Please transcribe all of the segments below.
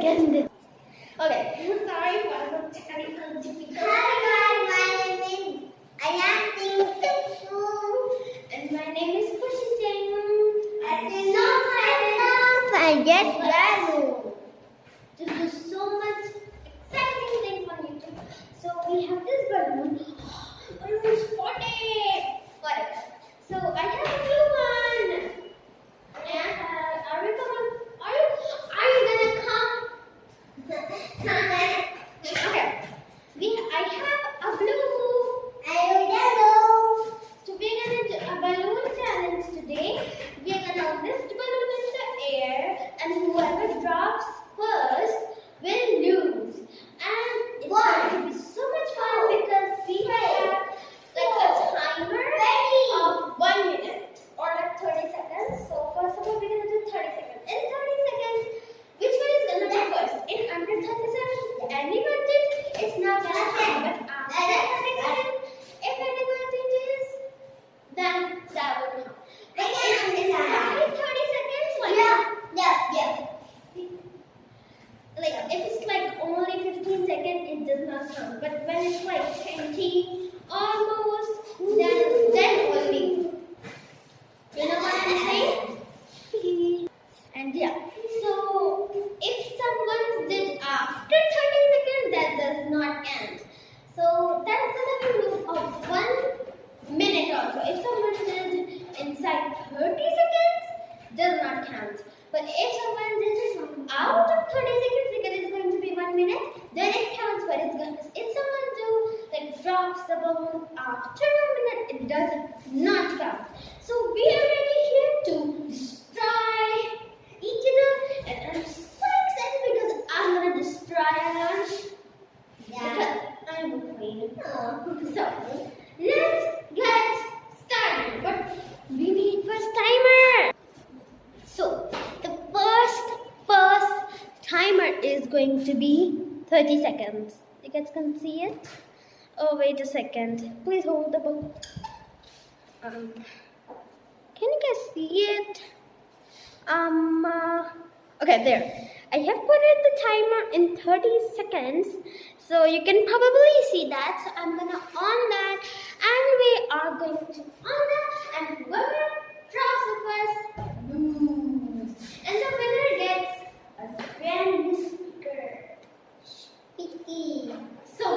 second. Okay, sorry for the technical difficulty. Hi guys, my name is Ayati And my name is Kushi Singh. I get BALLON. This is so much exciting thing on YouTube. So we have this balloon. Balloon spotted. Whatever. So I have a blue one. And are we coming? Are you gonna come? Okay. I have a blue. yellow. So we're gonna do a balloon challenge today. We're gonna lift balloon in the air, and whoever drops first will lose. And it's going to be so much fun because we have like a timer of 1 minute or like 30 seconds. So first of all, we're gonna do 30 seconds. In 30 seconds, which one is gonna be first? In under 30 seconds, anyone did, it's not gonna count. But after 30 seconds, if anyone did this, then that will count. But if inside 30 seconds, like if it's like only 15 seconds, it does not count. But when it's like 20 almost, then only. You know what I'm saying? And yeah. So if someone did after 30 seconds, that does not count. So that's gonna be rule of 1 minute also. If someone did inside 30 seconds, does not count. But if someone did it out of 30 seconds because it's going to be 1 minute, then it counts. But if someone drops the balloon after 1 minute, it does not count. So we are ready here to destroy each other, and I'm so excited because I'm gonna destroy our lunch. Because I'm a queen. So let's get started. But we need first timer. So the first timer is going to be 30 seconds. You guys can see it? Oh, wait a second. Please hold the balloon. Can you guys see it? Okay, there. I have put it the timer in 30 seconds. So you can probably see that. So I'm gonna on that, and we are going to on that, and whoever drops the first lose. And the winner gets a brand new speaker. So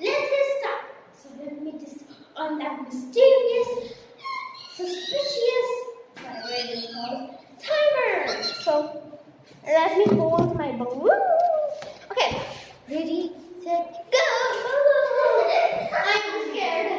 let's get started. So let me just on that mysterious, suspicious, whatever it is called, timer. So let me hold my balloon. Okay, ready, set, go. I'm scared.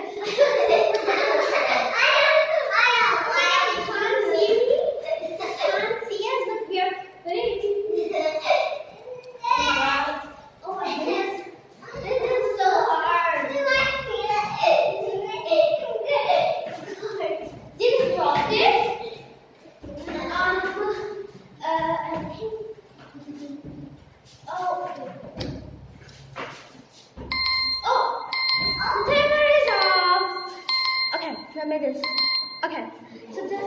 Okay, so the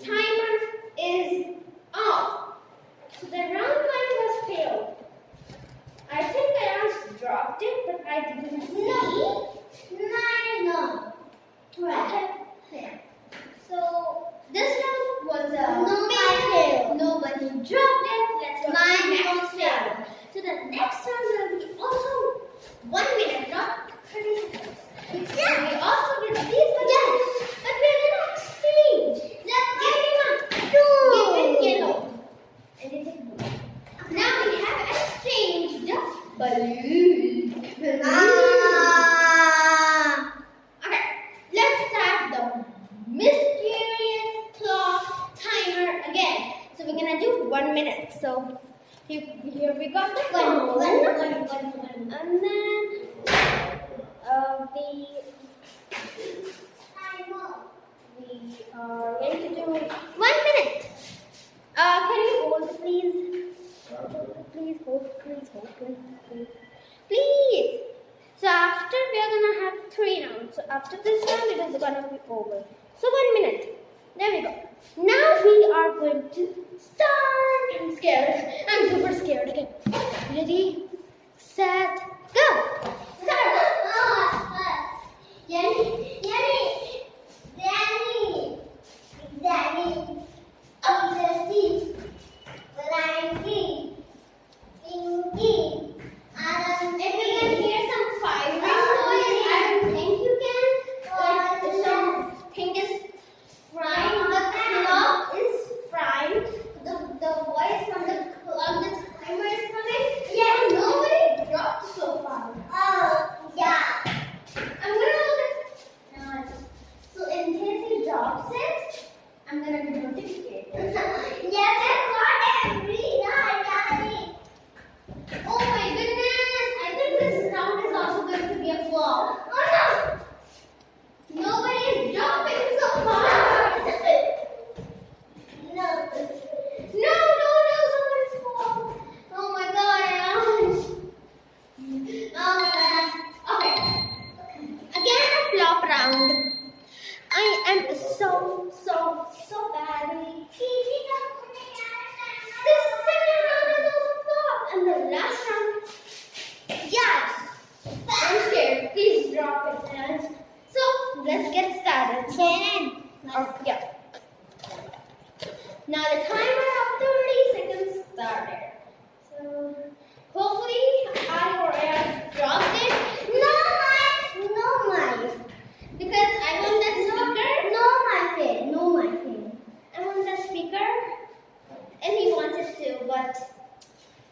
timer is off. So the round one was failed. I think I just dropped it, but I didn't see. No. Okay. So this one was failed. Nobody dropped it. Let's go to the next failed. So the next one will be also 1 minute, not 30 seconds. We also get these ones. But we're gonna exchange. Give it yellow. And it is blue. Now we have exchanged balloons. Okay, let's start the mysterious clock timer again. So we're gonna do 1 minute. So here we got the phone. And then we are going to do 1 minute. Can you hold, please? Please. So after we are gonna have 3 rounds. So after this round, it is gonna be over. So 1 minute. There we go. Now we are going to start. I'm scared. I'm super scared. Okay.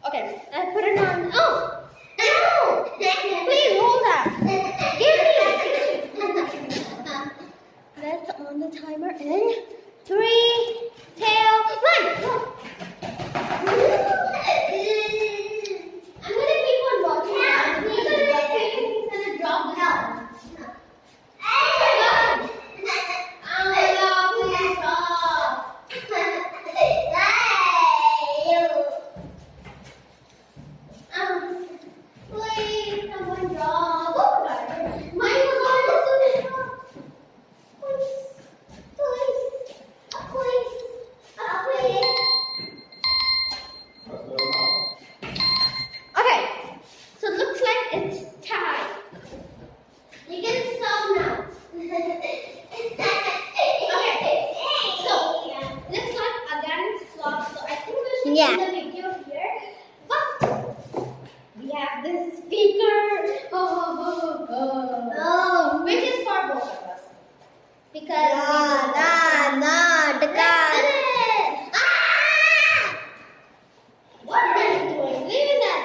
Okay, I put it on. Oh! No! Please hold that. Give me. Let's on the timer in 3, 2, 1. Go. I'm gonna keep on watching. I'm gonna drop the house. Please, someone drop. Oh, God. Mine was almost on the drop. Okay, so it looks like it's tied. You can stop now. Okay, so looks like again it's flopped. So I think we should end the video here. But we have this speaker. Which is for both of us. Because what are you doing? Leave that.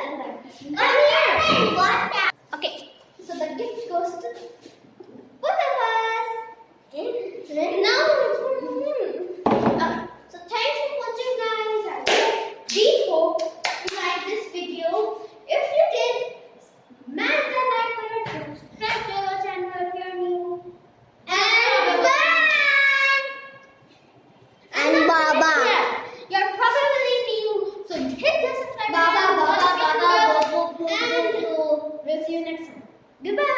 Okay, so the gift goes to both of us. Now it's for him. So thanks for watching, guys. We hope you like this video. If you did, smash the like button, subscribe to our channel if you're new. And bye. And Baba. You're probably new, so hit the subscribe button. And we'll see you next time. Goodbye.